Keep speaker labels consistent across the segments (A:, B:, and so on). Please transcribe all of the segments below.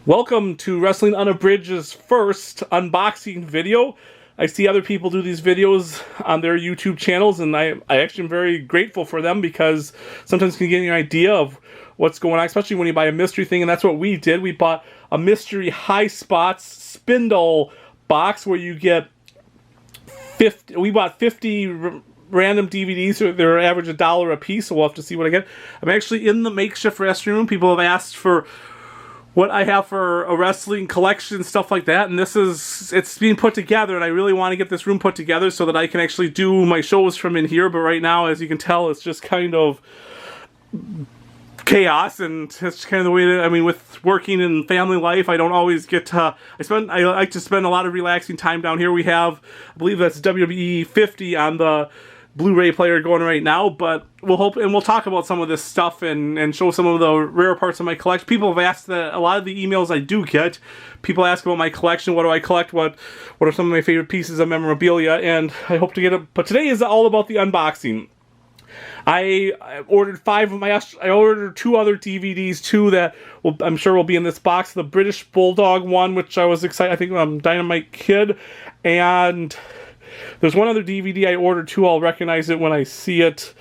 A: Welcome to Wrestling Unabridged's first unboxing video. I see other people do these videos on their YouTube channels, and I actually am very grateful for them because sometimes you can get an idea of what's going on, especially when you buy a mystery thing, and that's what we did. We bought a mystery Highspots Spindle box where you get 50. We bought 50 random DVDs, so they're average $1 a piece, so we'll have to see what I get. I'm actually in the makeshift wrestling room. People have asked for what I have for a wrestling collection, stuff like that, and it's being put together, and I really want to get this room put together so that I can actually do my shows from in here. But right now, as you can tell, it's just kind of chaos, and it's kind of the way that, I mean, with working and family life, I don't always get to, I like to spend a lot of relaxing time down here. We have, I believe that's WWE 50 on the Blu-ray player going right now, but we'll talk about some of this stuff and show some of the rare parts of my collection. People have asked that a lot of the emails I do get, people ask about my collection, what do I collect, what are some of my favorite pieces of memorabilia, and I hope to get it. But today is all about the unboxing. I ordered I ordered 2 other DVDs too that I'm sure will be in this box. The British Bulldog one, which I was excited, I think Dynamite Kid, and there's one other DVD I ordered too. I'll recognize it when I see it.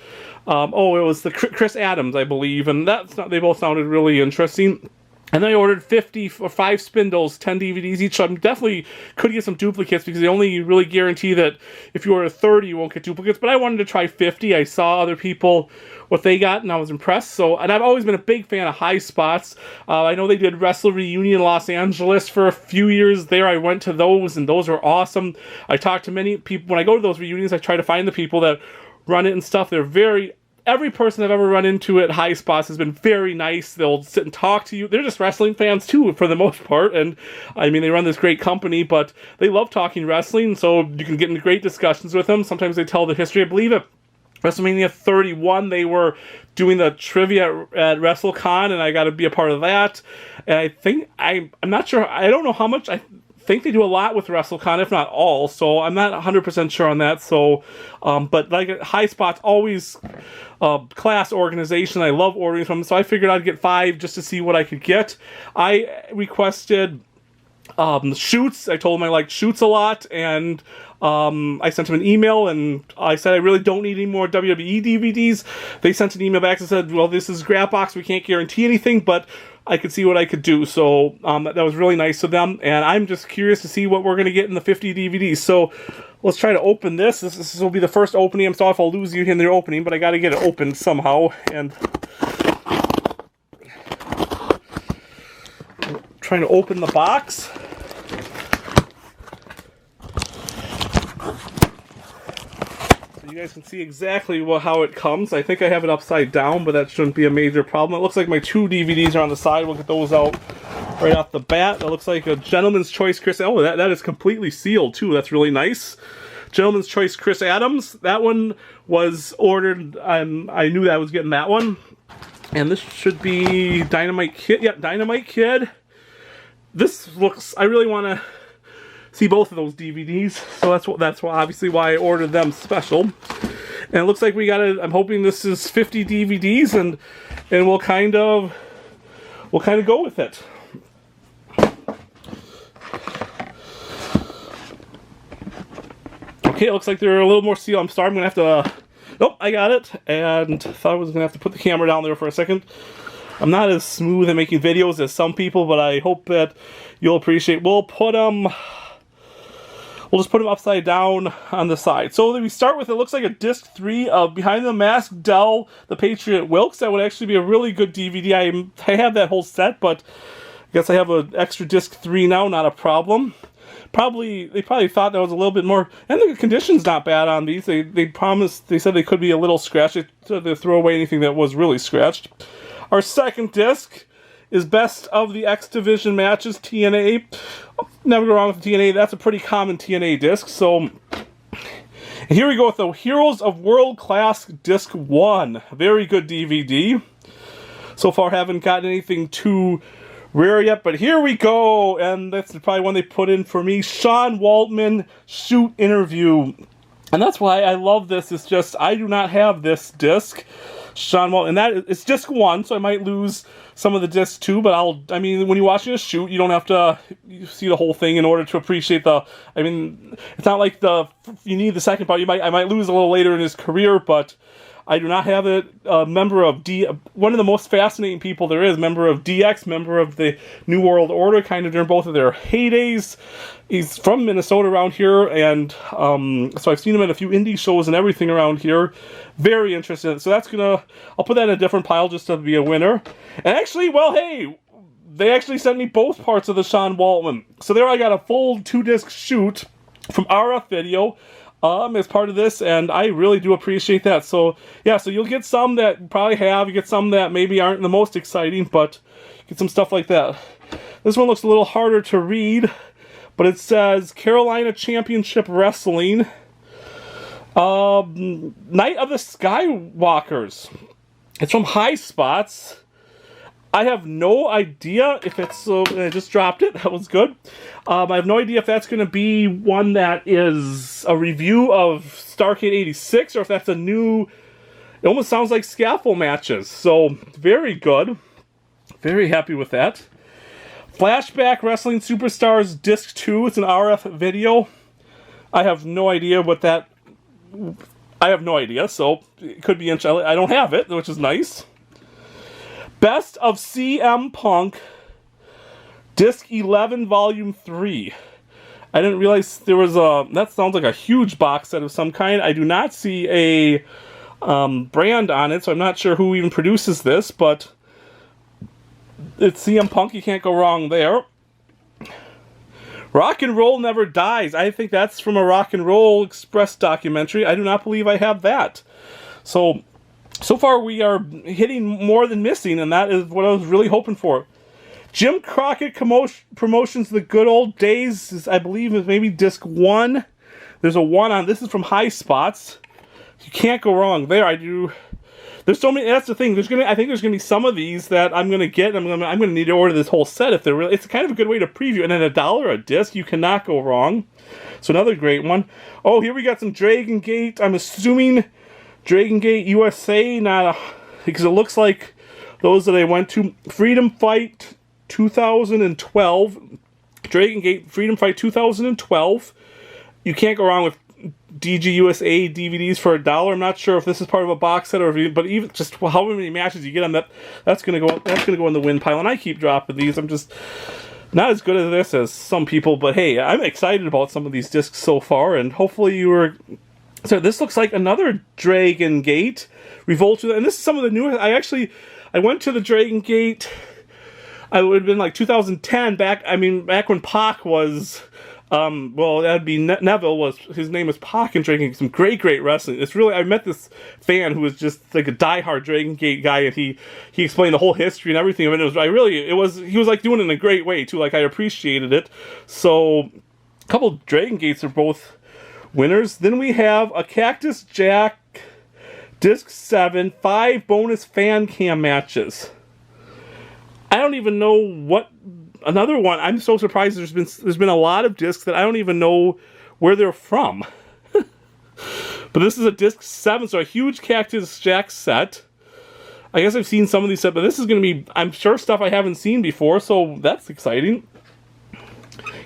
A: It was the Chris Adams, I believe, and they both sounded really interesting. And then I ordered 5 Spindles, 10 DVDs each. So I definitely could get some duplicates because they only really guarantee that if you order 30, you won't get duplicates. But I wanted to try 50. I saw other people, what they got, and I was impressed. And I've always been a big fan of Highspots. I know they did Wrestle Reunion in Los Angeles for a few years there. I went to those, and those were awesome. I talked to many people. When I go to those reunions, I try to find the people that run it and stuff. Every person I've ever run into at Highspots has been very nice. They'll sit and talk to you. They're just wrestling fans too, for the most part. And I mean, they run this great company, but they love talking wrestling, so you can get into great discussions with them. Sometimes they tell the history. I believe at WrestleMania 31, they were doing the trivia at WrestleCon, and I got to be a part of that. And I think, I'm not sure, I don't know how much, I think they do a lot with WrestleCon, if not all, so I'm not 100% sure on that. So, but like Highspots, always class organization. I love ordering from them, so I figured I'd get 5 just to see what I could get. I requested shoots. I told them I liked shoots a lot, and I sent them an email, and I said I really don't need any more WWE DVDs. They sent an email back and said, well, this is Grapbox, we can't guarantee anything, but I could see what I could do. So that was really nice of them, and I'm just curious to see what we're going to get in the 50 DVDs. So let's try to open this. This will be the first opening. I'm sorry if I'll lose you in the opening, but I got to get it opened somehow. And I'm trying to open the box. You guys can see exactly how it comes. I think I have it upside down, but that shouldn't be a major problem. It looks like my 2 DVDs are on the side. We'll get those out right off the bat. It looks like a Gentleman's Choice Chris. Oh, that is completely sealed too. That's really nice. Gentleman's Choice Chris Adams. That one was ordered. I knew that I was getting that one. And this should be Dynamite Kid. Yeah, Dynamite Kid. This looks. I really want to see both of those DVDs, so that's obviously why I ordered them special. And it looks like we got it. I'm hoping this is 50 DVDs, and we'll kind of go with it. Okay, it looks like they're a little more sealed. I'm sorry, I'm gonna have to. Nope, I got it, and thought I was gonna have to put the camera down there for a second. I'm not as smooth at making videos as some people, but I hope that you'll appreciate. We'll just put them upside down on the side. So we start with, it looks like a disc 3 of Behind the Mask, Dell, The Patriot Wilkes. That would actually be a really good DVD. I have that whole set, but I guess I have an extra disc 3 now, not a problem. They probably thought that was a little bit more, and the condition's not bad on these. They said they could be a little scratched. They throw away anything that was really scratched. Our second disc is Best of the X Division Matches, TNA. Never go wrong with TNA. That's a pretty common TNA disc. So, and here we go with the Heroes of World Class Disc 1. Very good DVD. So far, haven't gotten anything too rare yet, but here we go. And that's probably one they put in for me. Sean Waltman Shoot Interview. And that's why I love this. It's just, I do not have this disc. Sean Waltman, and that it's disc 1, so I might lose some of the disc 2, but I mean, when you're watching a shoot, you don't have to see the whole thing in order to appreciate I mean, it's not like you need the second part. I might lose a little later in his career, but I do not have it. Member of one of the most fascinating people there is, member of DX, member of the New World Order, kind of during both of their heydays. He's from Minnesota around here, and so I've seen him at a few indie shows and everything around here. Very interested. So I'll put that in a different pile just to be a winner. And actually, well, hey, they actually sent me both parts of the Sean Waltman. So there I got a full 2-disc shoot from RF Video as part of this, and I really do appreciate that. So yeah, so you'll get some that you probably have, you get some that maybe aren't the most exciting, but get some stuff like that. This one looks a little harder to read, but it says Carolina Championship Wrestling, Night of the Skywalkers. It's from Highspots. I have no idea if it's, I just dropped it, that was good. I have no idea if that's going to be one that is a review of Starrcade 86, or if that's a new, it almost sounds like scaffold matches. So, very good. Very happy with that. Flashback Wrestling Superstars Disc 2, it's an RF video. I have no idea what that, I have no idea, so it could be interesting. I don't have it, which is nice. Best of CM Punk, Disc 11, Volume 3. I didn't realize there was that sounds like a huge box set of some kind. I do not see a brand on it, so I'm not sure who even produces this, but it's CM Punk, you can't go wrong there. Rock and Roll Never Dies. I think that's from a Rock and Roll Express documentary. I do not believe I have that. So far, we are hitting more than missing, and that is what I was really hoping for. Jim Crockett Promotions The Good Old Days, I believe, is maybe Disc 1. There's a 1 on, this is from Highspots. You can't go wrong there. There's so many, that's the thing, I think there's going to be some of these that I'm going to get, I'm going to need to order this whole set if they're really, it's kind of a good way to preview, and then $1 a disc, you cannot go wrong. So another great one. Oh, here we got some Dragon Gate, I'm assuming Dragon Gate USA, because it looks like those that I went to. Freedom Fight 2012. Dragon Gate Freedom Fight 2012. You can't go wrong with DG USA DVDs for $1. I'm not sure if this is part of a box set or but even just however many matches you get on that's gonna go in the win pile. And I keep dropping these. I'm just not as good at this as some people, but hey, I'm excited about some of these discs so far, and hopefully you were. So this looks like another Dragon Gate Revolt, and this is some of the newer. I went to the Dragon Gate. I would have been like 2010 back when Pac was, well, that'd be Neville his name was Pac in Dragon Gate. Some great wrestling. It's really, I met this fan who was just like a diehard Dragon Gate guy, and he explained the whole history and everything of it. He was like doing it in a great way too. Like I appreciated it. So a couple Dragon Gates are both winners. Then we have a Cactus Jack Disc 7, 5 bonus fan cam matches. I don't even know what another one. I'm so surprised there's been a lot of discs that I don't even know where they're from. But this is a Disc 7, so a huge Cactus Jack set. I guess I've seen some of these sets, but this is going to be, I'm sure, stuff I haven't seen before, so that's exciting.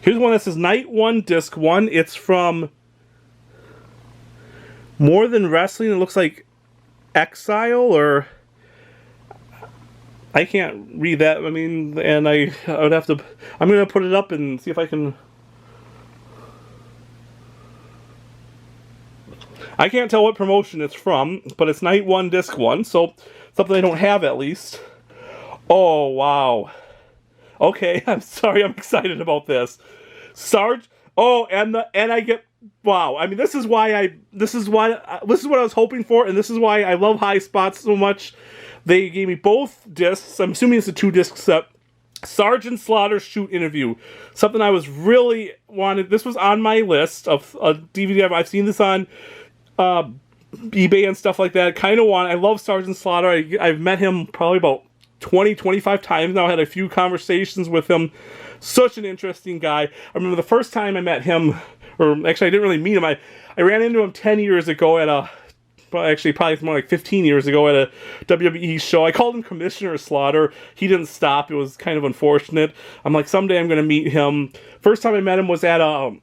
A: Here's one that says Night 1, Disc 1. It's from More Than Wrestling. It looks like Exile, or I can't read that. I mean, and I would have to. I'm going to put it up and see if I can. I can't tell what promotion it's from, but it's Night 1, Disc 1, so something I don't have at least. Oh, wow. Okay, I'm sorry, I'm excited about this. Sarge. Oh, and I get. Wow, I mean, this is what I was hoping for, and this is why I love Highspots so much. They gave me both discs. I'm assuming it's a 2-disc set. Sergeant Slaughter's shoot interview. Something I was really wanted. This was on my list of a DVD. I've seen this on eBay and stuff like that. Kind of want. I love Sergeant Slaughter. I've met him probably about 20-25 times now. I had a few conversations with him. Such an interesting guy. I remember the first time I met him, or actually I didn't really meet him. I ran into him 10 years ago at a actually probably more like 15 years ago at a WWE show. I called him Commissioner Slaughter. He didn't stop. It was kind of unfortunate. I'm like, someday I'm going to meet him. First time I met him was at a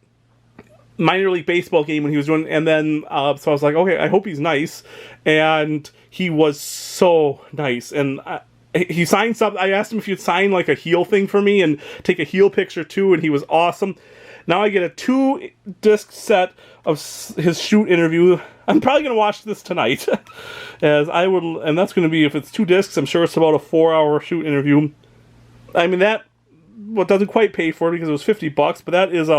A: minor league baseball game when he was doing, and then so I was like, okay, I hope he's nice. And he was so nice. And he signed something. I asked him if he'd sign like a heel thing for me and take a heel picture too, and he was awesome. Now I get a 2-disc set of his shoot interview. I'm probably going to watch this tonight, as I would, and that's going to be, if it's 2 discs, I'm sure it's about a 4-hour shoot interview. I mean, that, well, it doesn't quite pay for it because it was $50, but that is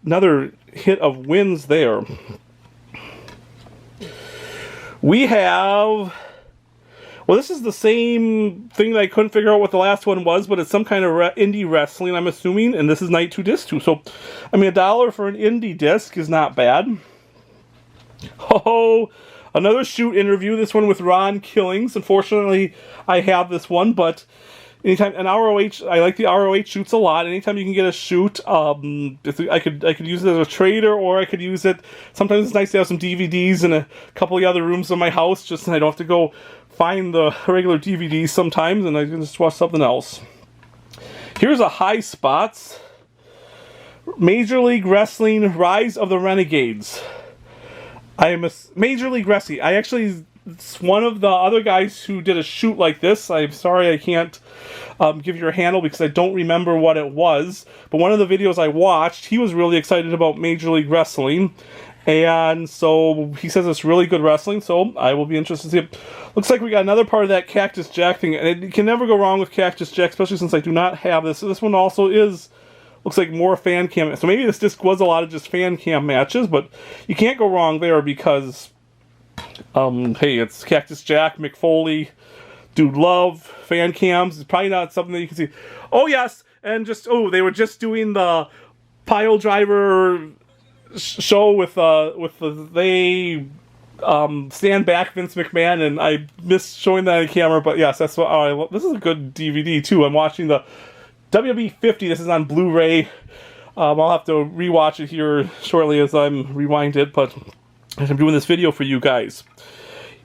A: another hit of wins there. We have, well, this is the same thing that I couldn't figure out what the last one was, but it's some kind of indie wrestling, I'm assuming, and this is night 2 disc 2. So, I mean, $1 for an indie disc is not bad. Oh, another shoot interview, this one with Ron Killings. Unfortunately, I have this one, but anytime an ROH, I like the ROH shoots a lot. Anytime you can get a shoot, I could use it as a trader, or I could use it. Sometimes it's nice to have some DVDs in a couple of the other rooms of my house, just so I don't have to go find the regular DVDs sometimes, and I can just watch something else. Here's a Highspots Major League Wrestling Rise of the Renegades. I am a Major League Wrestling. I actually, it's one of the other guys who did a shoot like this. I'm sorry I can't give you a handle because I don't remember what it was. But one of the videos I watched, he was really excited about Major League Wrestling. And so he says it's really good wrestling, so I will be interested to see it. Looks like we got another part of that Cactus Jack thing. And it can never go wrong with Cactus Jack, especially since I do not have this. So this one also is, looks like more fan cam. So maybe this disc was a lot of just fan cam matches, but you can't go wrong there because, hey, it's Cactus Jack, Mick Foley, Dude Love, fan cams. It's probably not something that you can see. Oh, yes, and just, oh, they were just doing the pile driver show with they stand back Vince McMahon, and I missed showing that on camera, but yes, that's what, this is a good DVD too. I'm watching the WWE 50, this is on Blu-ray. I'll have to rewatch it here shortly as I'm rewind it, but I'm doing this video for you guys.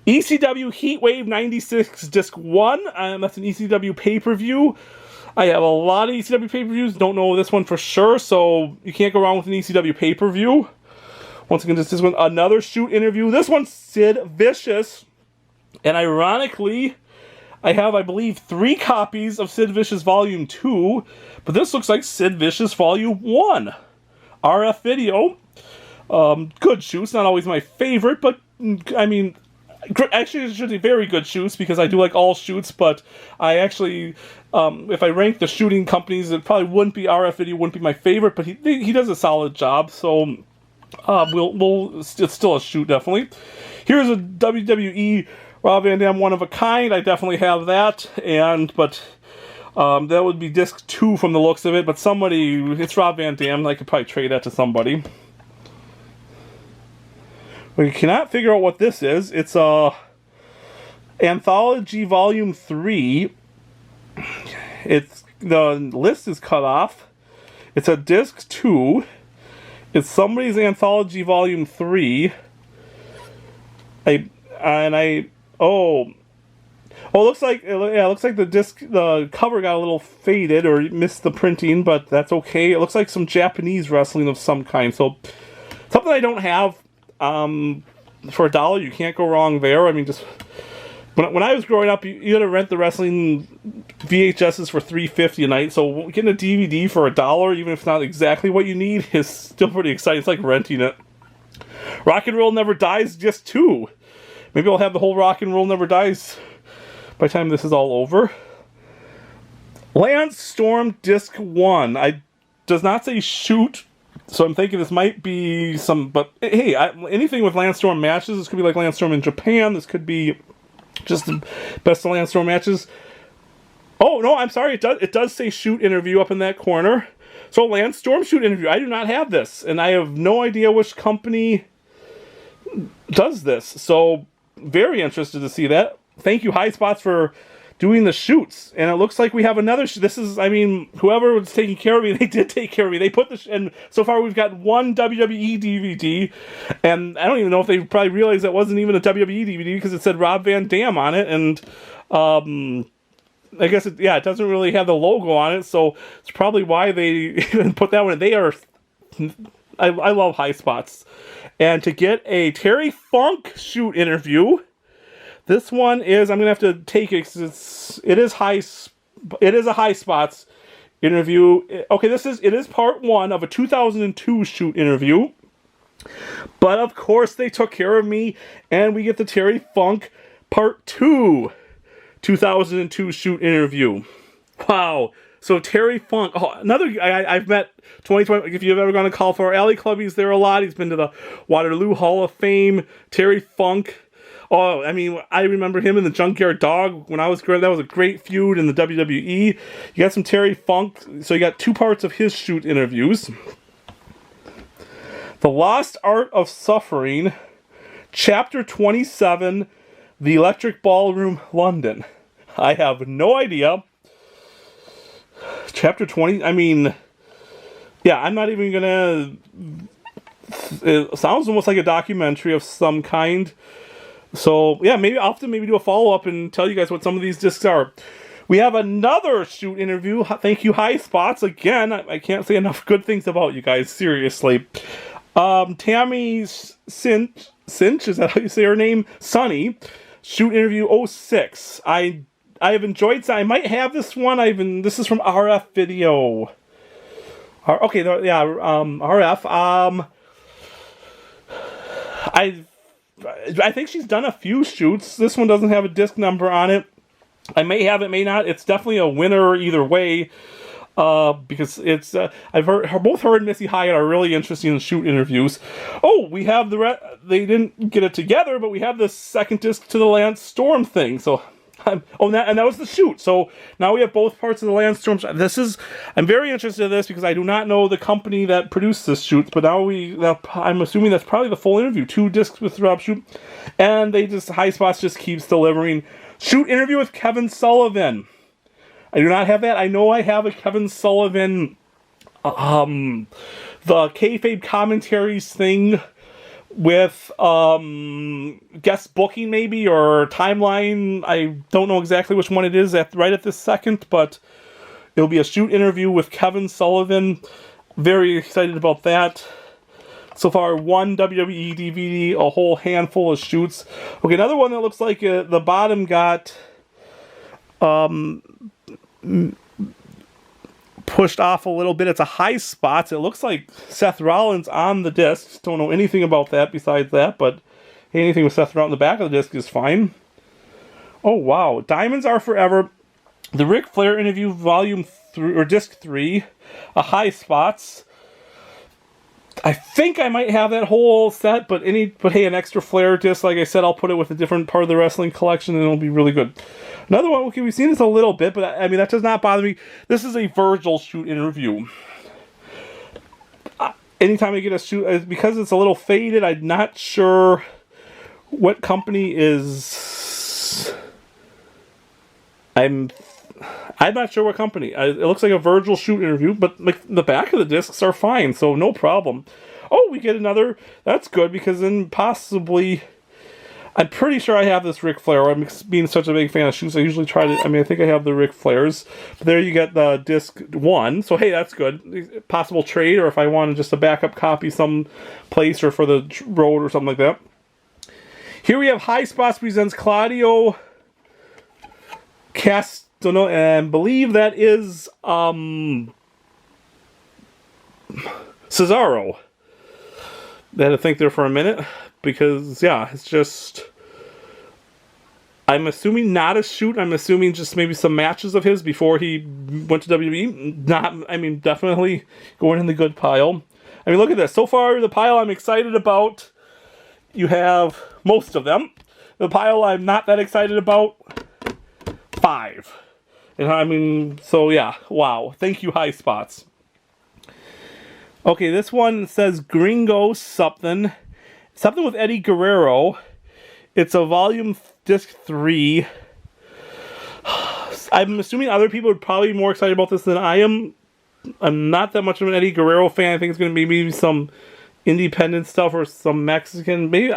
A: ECW Heatwave 96 Disc 1, that's an ECW pay-per-view. I have a lot of ECW pay-per-views, don't know this one for sure, so you can't go wrong with an ECW pay-per-view. Once again, this one, another shoot interview. This one's Sid Vicious, and ironically, I have, I believe, 3 copies of Sid Vicious Volume 2, but this looks like Sid Vicious Volume 1. RF video. Good shoots, not always my favorite, but, I mean, actually, it should be very good shoots, because I do like all shoots, but I actually, if I rank the shooting companies, it probably wouldn't be RF Video, wouldn't be my favorite, but he does a solid job, so it's still a shoot, definitely. Here's a WWE Rob Van Dam One of a Kind. I definitely have that, but that would be disc 2 from the looks of it, but somebody, it's Rob Van Dam, I could probably trade that to somebody. We cannot figure out what this is. It's Anthology Volume 3. It's, the list is cut off. It's a disc 2. It's somebody's Anthology Volume 3. Oh, it looks like, yeah, it looks like the cover got a little faded or missed the printing, but that's okay. It looks like some Japanese wrestling of some kind. So something I don't have. For $1, you can't go wrong there. I mean, just when I was growing up, you had to rent the wrestling VHSs for $3.50 a night. So getting a DVD for $1, even if it's not exactly what you need, is still pretty exciting. It's like renting it. Rock and Roll Never Dies, just 2. Maybe I'll have the whole Rock and Roll Never Dies by the time this is all over. Lance Storm Disc 1. I does not say shoot. So I'm thinking this might be some, but hey, anything with Lance Storm matches, this could be like Lance Storm in Japan, this could be just the best of Lance Storm matches. Oh, no, I'm sorry, it does say shoot interview up in that corner. So Lance Storm shoot interview, I do not have this, and I have no idea which company does this, so very interested to see that. Thank you, Highspots, for doing the shoots, and it looks like we have another this is, I mean, whoever was taking care of me, they did take care of me. They put the and so far we've got one WWE DVD, and I don't even know if they probably realized that wasn't even a WWE DVD because it said Rob Van Dam on it, and I guess it doesn't really have the logo on it, so it's probably why they even put that one. They are, I love Highspots, and to get a Terry Funk shoot interview. This one is, I'm gonna have to take it because it is a Highspots interview. Okay, it is part 1 of a 2002 shoot interview. But of course they took care of me, and we get the Terry Funk part 2 2002 shoot interview. Wow. So Terry Funk, I've met 2020, if you've ever gone to Cauliflower Alley Club, he's there a lot. He's been to the Waterloo Hall of Fame. Terry Funk. Oh, I mean, I remember him in the Junkyard Dog when I was growing. That was a great feud in the WWE. You got some Terry Funk, so you got 2 parts of his shoot interviews. The Lost Art of Suffering, Chapter 27, The Electric Ballroom, London. I have no idea. Chapter 20, I mean, yeah, I'm not even gonna... It sounds almost like a documentary of some kind. So, yeah, maybe I'll have to do a follow-up and tell you guys what some of these discs are. We have another shoot interview. Thank you, Highspots. Again, I can't say enough good things about you guys, seriously. Tammy Cinch, is that how you say her name? Sunny. Shoot interview 06. I have enjoyed, I might have this one. This is from RF Video. Okay, yeah, RF. I think she's done a few shoots. This one doesn't have a disc number on it. I may have it, may not. It's definitely a winner either way. Because it's, I've heard, both her and Missy Hyatt are really interesting in shoot interviews. Oh, we have they didn't get it together, but we have the second disc to the Lance Storm thing. So, and that was the shoot. So now we have both parts of the Lance Storm. I'm very interested in this because I do not know the company that produced this shoot, but now I'm assuming that's probably the full interview. 2 discs with Rob Shoot, and Highspots just keeps delivering. Shoot interview with Kevin Sullivan. I do not have that. I know I have a Kevin Sullivan, the kayfabe commentaries thing with guest booking maybe, or timeline. I don't know exactly which one it is right at this second, but it'll be a shoot interview with Kevin Sullivan. Very excited about that. So far, 1 WWE DVD, a whole handful of shoots. Okay, another one that looks like the bottom got pushed off a little bit. It's a Highspots. It looks like Seth Rollins on the disc. Don't know anything about that besides that, but anything with Seth Rollins on the back of the disc is fine. Oh, wow. Diamonds Are Forever. The Ric Flair interview, volume 3, or disc 3. A Highspots. I think I might have that whole set, but hey, an extra Flair disc, like I said, I'll put it with a different part of the wrestling collection, and it'll be really good. Another one, okay, we've seen this a little bit, but I mean, that does not bother me. This is a Virgil shoot interview. Anytime I get a shoot, because it's a little faded, I'm not sure what company is... I'm not sure what company. It looks like a Virgil shoot interview, but like the back of the discs are fine, so no problem. Oh, we get another... That's good, because then possibly... I'm pretty sure I have this Ric Flair. I'm being such a big fan of shoots, I usually try to... I think I have the Ric Flairs. But there you get the disc 1. So, hey, that's good. Possible trade, or if I wanted just a backup copy someplace, or for the road, or something like that. Here we have Highspots presents Claudio Castagnoli, and I believe that is Cesaro. I had to think there for a minute, because, yeah, it's just... I'm assuming not a shoot. I'm assuming just maybe some matches of his before he went to WWE. Definitely going in the good pile. Look at this. So far, the pile I'm excited about, you have most of them. The pile I'm not that excited about, 5. And so yeah, wow. Thank you, Highspots. Okay, this one says Gringo something with Eddie Guerrero. It's a volume disc 3. I'm assuming other people would probably be more excited about this than I am. I'm not that much of an Eddie Guerrero fan. I think it's going to be maybe some independent stuff or some Mexican. Maybe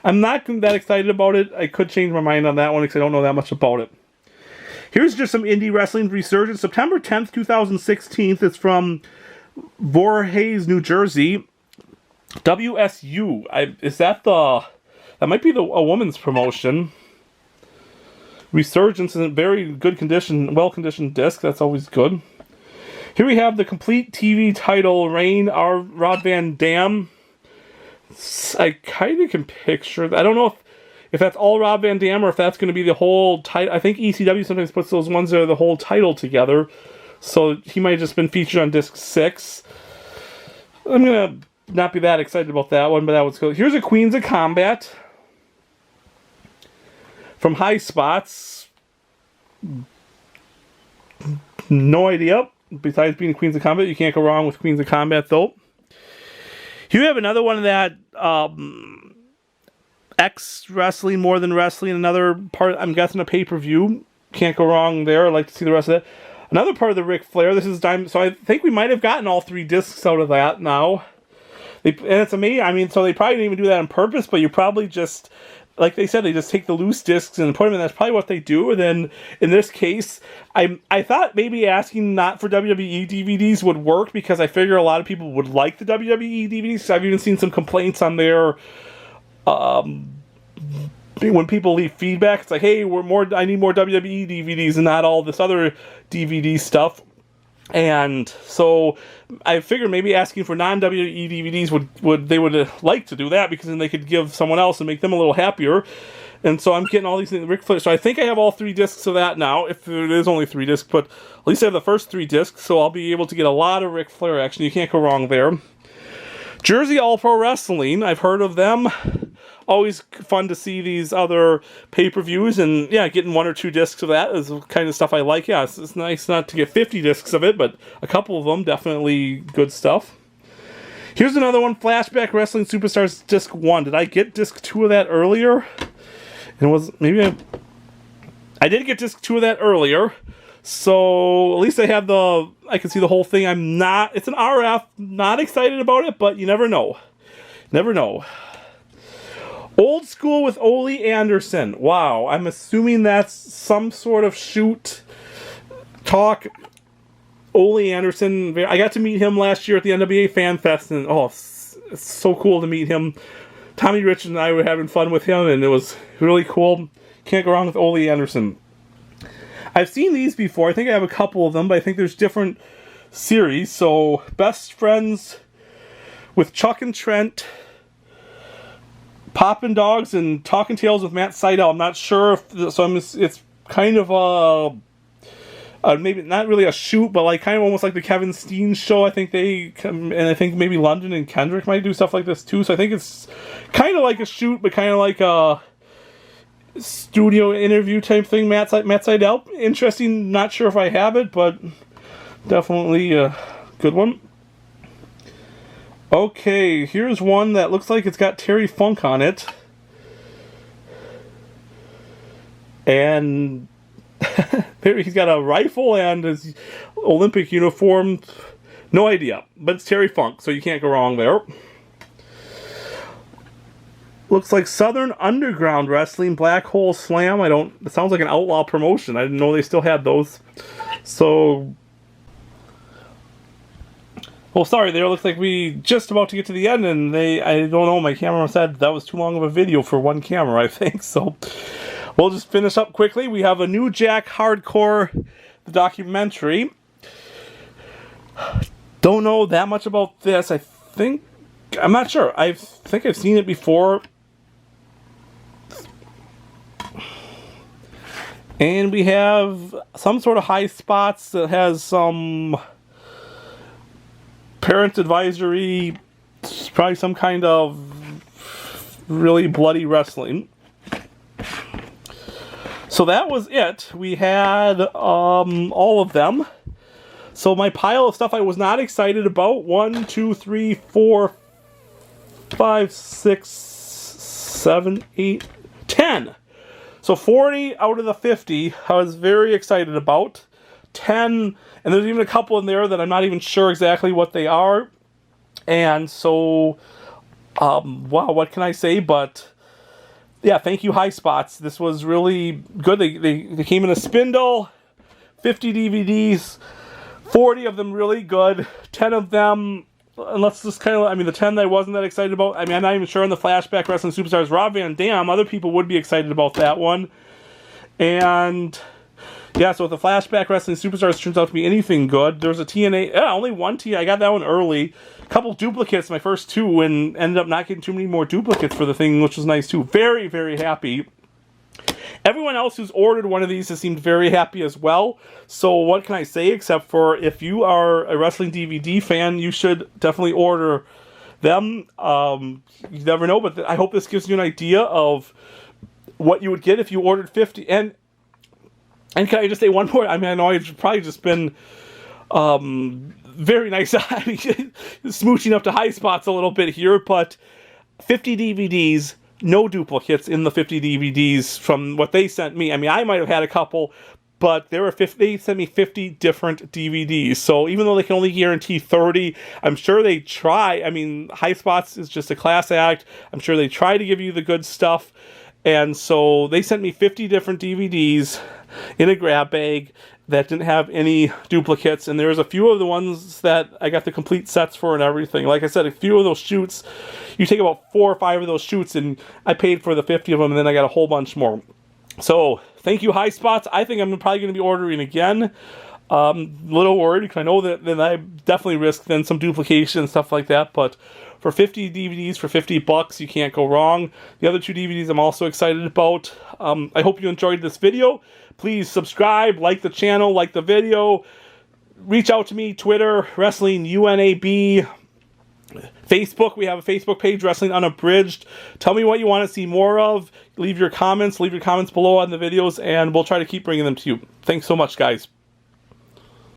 A: I'm not that excited about it. I could change my mind on that one because I don't know that much about it. Here's just some indie wrestling resurgence. September 10th, 2016. It's from Voorhees, New Jersey. WSU. Is that the... That might be a woman's promotion. Resurgence is in very good condition, well-conditioned disc. That's always good. Here we have the complete TV title reign, our Rob Van Dam. I kind of can picture... I don't know if that's all Rob Van Dam or if that's going to be the whole title. I think ECW sometimes puts those ones that are the whole title together. So he might have just been featured on disc 6. I'm going to not be that excited about that one, but that was good. Here's a Queens of Combat from Highspots. No idea. Besides being Queens of Combat, you can't go wrong with Queens of Combat, though. Here we have another one of that X Wrestling, More Than Wrestling. Another part, I'm guessing, a pay-per-view. Can't go wrong there. I'd like to see the rest of that. Another part of the Ric Flair. This is Diamond. So I think we might have gotten all 3 discs out of that now. And it's amazing. I mean, so they probably didn't even do that on purpose, but you probably just, like they said, they just take the loose discs and put them in. That's probably what they do. And then in this case, I thought maybe asking not for WWE DVDs would work because I figure a lot of people would like the WWE DVDs. So I've even seen some complaints on there. When people leave feedback, it's like, hey, I need more WWE DVDs and not all this other DVD stuff. And so I figured maybe asking for non-WWE DVDs they would like to do that because then they could give someone else and make them a little happier. And so I'm getting all these things. Ric Flair. So I think I have all 3 discs of that now, if it is only 3 discs, but at least I have the first 3 discs, so I'll be able to get a lot of Ric Flair action. You can't go wrong there. Jersey All Pro Wrestling. I've heard of them. Always fun to see these other pay-per-views, and yeah, getting 1 or 2 discs of that is the kind of stuff I like. Yeah, it's nice not to get 50 discs of it, but a couple of them, definitely good stuff. Here's another one, Flashback Wrestling Superstars Disc 1. Did I get Disc 2 of that earlier? And I did get Disc 2 of that earlier, so at least I can see the whole thing. It's an RF, not excited about it, but you never know. Never know. Old School with Ole Anderson. Wow, I'm assuming that's some sort of shoot talk. Ole Anderson, I got to meet him last year at the NWA Fan Fest, and it's so cool to meet him. Tommy Rich and I were having fun with him, and it was really cool. Can't go wrong with Ole Anderson. I've seen these before. I think I have a couple of them, but I think there's different series. So, Best Friends with Chuck and Trent, Poppin' Dogs and Talking Tales with Matt Sydal. I'm not sure it's kind of maybe not really a shoot, but like kind of almost like the Kevin Steen show. I think and I think maybe London and Kendrick might do stuff like this too. So I think it's kind of like a shoot, but kind of like a studio interview type thing. Matt Sydal, interesting. Not sure if I have it, but definitely a good one. Okay, here's one that looks like it's got Terry Funk on it. And he's got a rifle and his Olympic uniform. No idea, but it's Terry Funk, so you can't go wrong there. Looks like Southern Underground Wrestling, Black Hole Slam. It sounds like an outlaw promotion. I didn't know they still had those. So... Well, sorry, there looks like we just about to get to the end, and I don't know, my camera said that was too long of a video for one camera, I think, so we'll just finish up quickly. We have a New Jack Hardcore, the documentary. Don't know that much about this. I'm not sure. I think I've seen it before. And we have some sort of Highspots that has some... parent advisory, probably some kind of really bloody wrestling. So that was it. We had all of them. So my pile of stuff I was not excited about. 1, 2, 3, 4, 5, 6, 7, 8, 10. So 40 out of the 50 I was very excited about. 10, and there's even a couple in there that I'm not even sure exactly what they are. And so, wow, what can I say? But yeah, thank you, Highspots. This was really good. They came in a spindle, 50 DVDs, 40 of them really good, 10 of them, and let's just kind of, I mean, the 10 that I wasn't that excited about, I mean, I'm not even sure on the Flashback Wrestling Superstars Rob Van Dam, other people would be excited about that one. And yeah, so if the Flashback Wrestling Superstars turns out to be anything good, there's a TNA, only one T, I got that one early. A couple duplicates, my first two, and ended up not getting too many more duplicates for the thing, which was nice too. Very, very happy. Everyone else who's ordered one of these has seemed very happy as well. So what can I say, except for if you are a wrestling DVD fan, you should definitely order them. You never know, but I hope this gives you an idea of what you would get if you ordered 50. And can I just say one more? I mean, I know I've probably just been very nice, smooching up to Highspots a little bit here, but 50 DVDs, no duplicates in the 50 DVDs from what they sent me. I mean, I might have had a couple, but they sent me 50 different DVDs. So even though they can only guarantee 30, I'm sure they try. I mean, Highspots is just a class act. I'm sure they try to give you the good stuff. And so they sent me 50 different DVDs in a grab bag that didn't have any duplicates, and there's a few of the ones that I got the complete sets for and everything. Like I said, a few of those shoots, you take about 4 or 5 of those shoots, and I paid for the 50 of them, and then I got a whole bunch more. So, thank you, Highspots. I think I'm probably going to be ordering again. Little worried, because I know that then I definitely risk then some duplication and stuff like that, but for 50 DVDs for $50, you can't go wrong. The other 2 DVDs I'm also excited about. I hope you enjoyed this video. Please subscribe, like the channel, like the video. Reach out to me, Twitter, Wrestling UNAB. Facebook, we have a Facebook page, Wrestling Unabridged. Tell me what you want to see more of. Leave your comments below on the videos, and we'll try to keep bringing them to you. Thanks so much, guys.